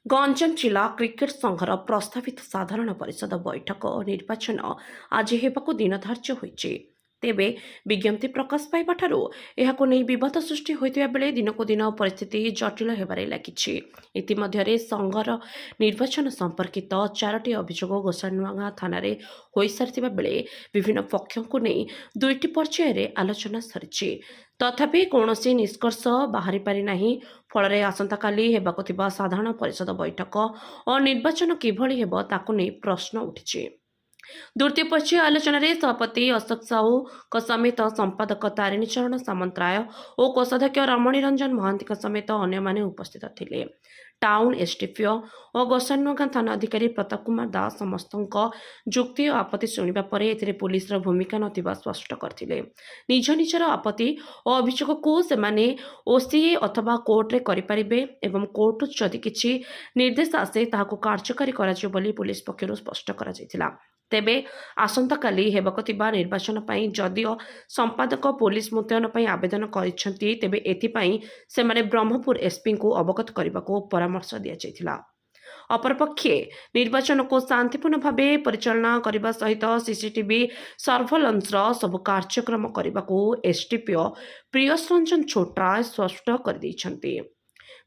ଗଞ୍ଜାମ ଜିଲ୍ଲା କ୍ରିକେଟ ସଂଘର ପ୍ରସ୍ତାବିତ ସାଧାରଣ ପରିଷଦ ବୈଠକ ଓ ନିର୍ବାଚନ ଆଜି ହେବାକୁ ଦିନ ଧାର୍ଯ୍ୟ ହୋଇଛି। ତେବେ ବିଜ୍ଞପ୍ତି ପ୍ରକାଶ ପାଇବାଠାରୁ ଏହାକୁ ନେଇ ବିବାଦ ସୃଷ୍ଟି ହୋଇଥିବା ବେଳେ ଦିନକୁ ଦିନ ପରିସ୍ଥିତି ଜଟିଳ ହେବାରେ ଲାଗିଛି। ଇତିମଧ୍ୟରେ ସଂଘର ନିର୍ବାଚନ ସମ୍ପର୍କିତ 4ଟି ଅଭିଯୋଗ ଗୋସାଇନୂଆଗାଁ ଥାନାରେ ହୋଇସାରିଥିବା ବେଳେ ବିଭିନ୍ନ ପକ୍ଷଙ୍କୁ ନେଇ 2ଟି ପର୍ଯ୍ୟାୟରେ ଆଲୋଚନା ସରିଛି। ତଥାପି କୌଣସି ନିଷ୍କର୍ଷ ବାହାରି ପାରିନାହିଁ। ଫଳରେ ଆସନ୍ତାକାଲି ହେବାକୁ ଥିବା ସାଧାରଣ ପରିଷଦ ବୈଠକ ଓ ନିର୍ବାଚନ କିଭଳି ହେବ ତାକୁ ନେଇ ପ୍ରଶ୍ନ ଉଠିଛି। ଦ୍ୱିତୀୟ ପର୍ଯ୍ୟାୟ ଆଲୋଚନାରେ ସଭାପତି ଅଶୋକ ସାହୁଙ୍କ ସମେତ ସମ୍ପାଦକ ତାରିଣୀ ଚରଣ ସାମନ୍ତରାୟ ଓ କୋଷାଧ୍ୟକ୍ଷ ରମଣୀ ରଞ୍ଜନ ମହାନ୍ତିଙ୍କ ସମେତ ଅନ୍ୟମାନେ ଉପସ୍ଥିତ ଥିଲେ। ଟାଉନ ଏସ୍ଡିପିଓ ଓ ଗୋସାଇନୂଆଗାଁ ଥାନା ଅଧିକାରୀ ପ୍ରତାପ କୁମାର ଦାସ ସମସ୍ତଙ୍କ ଯୁକ୍ତି ଓ ଆପତ୍ତି ଶୁଣିବା ପରେ ଏଥିରେ ପୁଲିସର ଭୂମିକା ନଥିବା ସ୍ପଷ୍ଟ କରିଥିଲେ। ନିଜ ନିଜର ଆପତ୍ତି ଓ ଅଭିଯୋଗକୁ ସେମାନେ ଓସିଏ ଅଥବା କୋର୍ଟରେ କରିପାରିବେ ଏବଂ କୋର୍ଟରୁ ଯଦି କିଛି ନିର୍ଦ୍ଦେଶ ଆସେ ତାହାକୁ କାର୍ଯ୍ୟକାରୀ କରାଯିବ ବୋଲି ପୁଲିସ ପକ୍ଷରୁ ସ୍ପଷ୍ଟ କରାଯାଇଥିଲା। ତେବେ ଆସନ୍ତାକାଲି ହେବାକୁ ଥିବା ନିର୍ବାଚନ ପାଇଁ ଯଦିଓ ସମ୍ପାଦକ ପୋଲିସ ମୁତୟନ ପାଇଁ ଆବେଦନ କରିଛନ୍ତି, ତେବେ ଏଥିପାଇଁ ସେମାନେ ବ୍ରହ୍ମପୁର ଏସ୍ପିଙ୍କୁ ଅବଗତ କରିବାକୁ ପରାମର୍ଶ ଦିଆଯାଇଥିଲା। ଅପରପକ୍ଷେ ନିର୍ବାଚନକୁ ଶାନ୍ତିପୂର୍ଣ୍ଣ ଭାବେ ପରିଚାଳନା କରିବା ସହିତ ସିସିଟିଭି ସର୍ଭେଲାନ୍ସର ସବୁ କାର୍ଯ୍ୟକ୍ରମ କରିବାକୁ ଏସ୍ଡିପିଓ ପ୍ରିୟସ ରଞ୍ଜନ ଛୋଟ୍ରା ସ୍ପଷ୍ଟ କରିଦେଇଛନ୍ତି।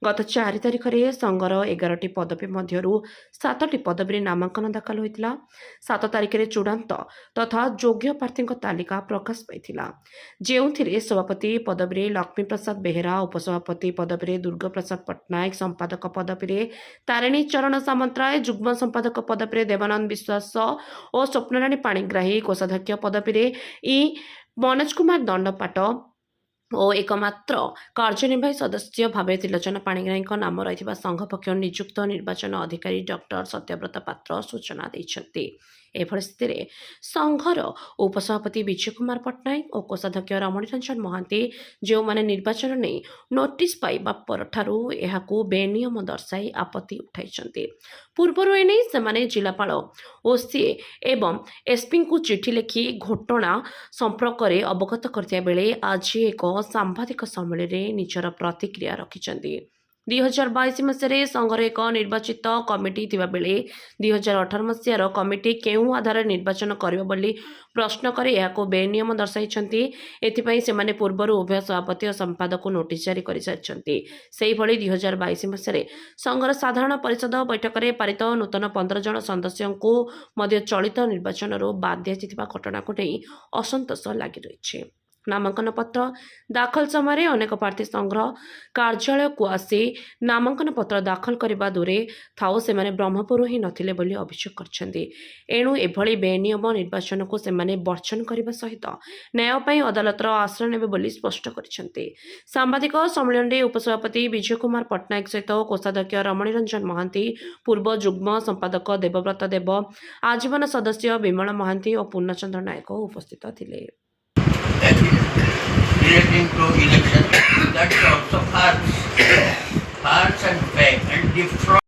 ଗତ 4 ତାରିଖରେ ସଂଘର 11ଟି ପଦବୀ ମଧ୍ୟରୁ 7ଟି ପଦବୀରେ ନାମାଙ୍କନ ଦାଖଲ ହୋଇଥିଲା। 7 ତାରିଖରେ ଚୂଡ଼ାନ୍ତ ତଥା ଯୋଗ୍ୟ ପ୍ରାର୍ଥୀଙ୍କ ତାଲିକା ପ୍ରକାଶ ପାଇଥିଲା, ଯେଉଁଥିରେ ସଭାପତି ପଦବୀରେ ଲକ୍ଷ୍ମୀ ପ୍ରସାଦ ବେହେରା, ଉପସଭାପତି ପଦବୀରେ ଦୁର୍ଗାପ୍ରସାଦ ପଟ୍ଟନାୟକ, ସମ୍ପାଦକ ପଦବୀରେ ତାରିଣୀ ଚରଣ ସାମନ୍ତରାୟ, ଯୁଗ୍ମ ସମ୍ପାଦକ ପଦବୀରେ ଦେବାନନ୍ଦ ବିଶ୍ୱାସ ଓ ସ୍ୱପ୍ନରାଣୀ ପାଣିଗ୍ରାହୀ, କୋଷାଧ୍ୟକ୍ଷ ପଦବୀରେ ମନୋଜ କୁମାର ଦଣ୍ଡପାଟ ଓ ଏକମାତ୍ର କାର୍ଯ୍ୟନିର୍ବାହୀ ସଦସ୍ୟ ଭାବେ ତ୍ରିଲୋଚନ ପାଣିଗ୍ରାହୀଙ୍କ ନାମ ରହିଥିବା ସଂଘ ପକ୍ଷରୁ ନିଯୁକ୍ତ ନିର୍ବାଚନ ଅଧିକାରୀ ଡକ୍ଟର ସତ୍ୟବ୍ରତ ପାତ୍ର ସୂଚନା ଦେଇଛନ୍ତି। ଏଭଳି ସ୍ଥିତିରେ ସଂଘର ଉପସଭାପତି ବିଜୟ କୁମାର ପଟ୍ଟନାୟକ ଓ କୋଷାଧ୍ୟକ୍ଷ ରମଣୀ ରଞ୍ଜନ ମହାନ୍ତି, ଯେଉଁମାନେ ନିର୍ବାଚନ ନେଇ ନୋଟିସ୍ ପାଇବା ପରଠାରୁ ଏହାକୁ ବେନିୟମ ଦର୍ଶାଇ ଆପତ୍ତି ଉଠାଇଛନ୍ତି। ପୂର୍ବରୁ ଏନେଇ ସେମାନେ ଜିଲ୍ଲାପାଳ, ଓସିଏ ଏବଂ ଏସ୍ପିଙ୍କୁ ଚିଠି ଲେଖି ଘଟଣା ସମ୍ପର୍କରେ ଅବଗତ କରିଥିବା ବେଳେ ଆଜି ଏକ ସାମ୍ବାଦିକ ସମ୍ମିଳନୀରେ ନିଜର ପ୍ରତିକ୍ରିୟା ରଖିଛନ୍ତି। 2022 ମସିହାରେ ସଂଘର ଏକ ନିର୍ବାଚିତ କମିଟି ଥିବାବେଳେ 2018 ମସିହାର କମିଟି କେଉଁ ଆଧାରରେ ନିର୍ବାଚନ କରିବ ବୋଲି ପ୍ରଶ୍ନ କରି ଏହାକୁ ବେନିୟମ ଦର୍ଶାଇଛନ୍ତି। ଏଥିପାଇଁ ସେମାନେ ପୂର୍ବରୁ ଉଭୟ ସଭାପତି ଓ ସମ୍ପାଦକଙ୍କୁ ନୋଟିସ୍ ଜାରି କରିସାରିଛନ୍ତି। ସେହିଭଳି 2022 ମସିହାରେ ସଂଘର ସାଧାରଣ ପରିଷଦ ବୈଠକରେ ପାରିତ ନୂତନ 15 ଜଣ ସଦସ୍ୟଙ୍କୁ ମଧ୍ୟ ଚଳିତ ନିର୍ବାଚନରୁ ବାଦ୍ ଦିଆଯାଇଥିବା ଘଟଣାକୁ ନେଇ ଅସନ୍ତୋଷ ଲାଗି ରହିଛି। ନାମାଙ୍କନ ପତ୍ର ଦାଖଲ ସମୟରେ ଅନେକ ପ୍ରାର୍ଥୀ ସଂଘର କାର୍ଯ୍ୟାଳୟକୁ ଆସି ନାମାଙ୍କନ ପତ୍ର ଦାଖଲ କରିବା ଦୂରେ ଥାଉ ସେମାନେ ବ୍ରହ୍ମପୁର ହିଁ ନଥିଲେ ବୋଲି ଅଭିଯୋଗ କରିଛନ୍ତି। ଏଣୁ ଏଭଳି ବେନିୟମ ନିର୍ବାଚନକୁ ସେମାନେ ବର୍ଜନ କରିବା ସହିତ ନ୍ୟାୟ ପାଇଁ ଅଦାଲତର ଆଶ୍ରୟ ନେବେ ବୋଲି ସ୍ପଷ୍ଟ କରିଛନ୍ତି। ସାମ୍ବାଦିକ ସମ୍ମିଳନୀରେ ଉପସଭାପତି ବିଜୟ କୁମାର ପଟ୍ଟନାୟକ ସହିତ କୋଷାଧ୍ୟକ୍ଷ ରମଣୀ ରଞ୍ଜନ ମହାନ୍ତି, ପୂର୍ବ ଯୁଗ୍ମ ସମ୍ପାଦକ ଦେବବ୍ରତ ଦେବ, ଆଜୀବନ ସଦସ୍ୟ ବିମଳ ମହାନ୍ତି ଓ ପୂର୍ଣ୍ଣଚନ୍ଦ୍ର ନାୟକ ଉପସ୍ଥିତ ଥିଲେ। Relating to election, that is also false and fake and defraud.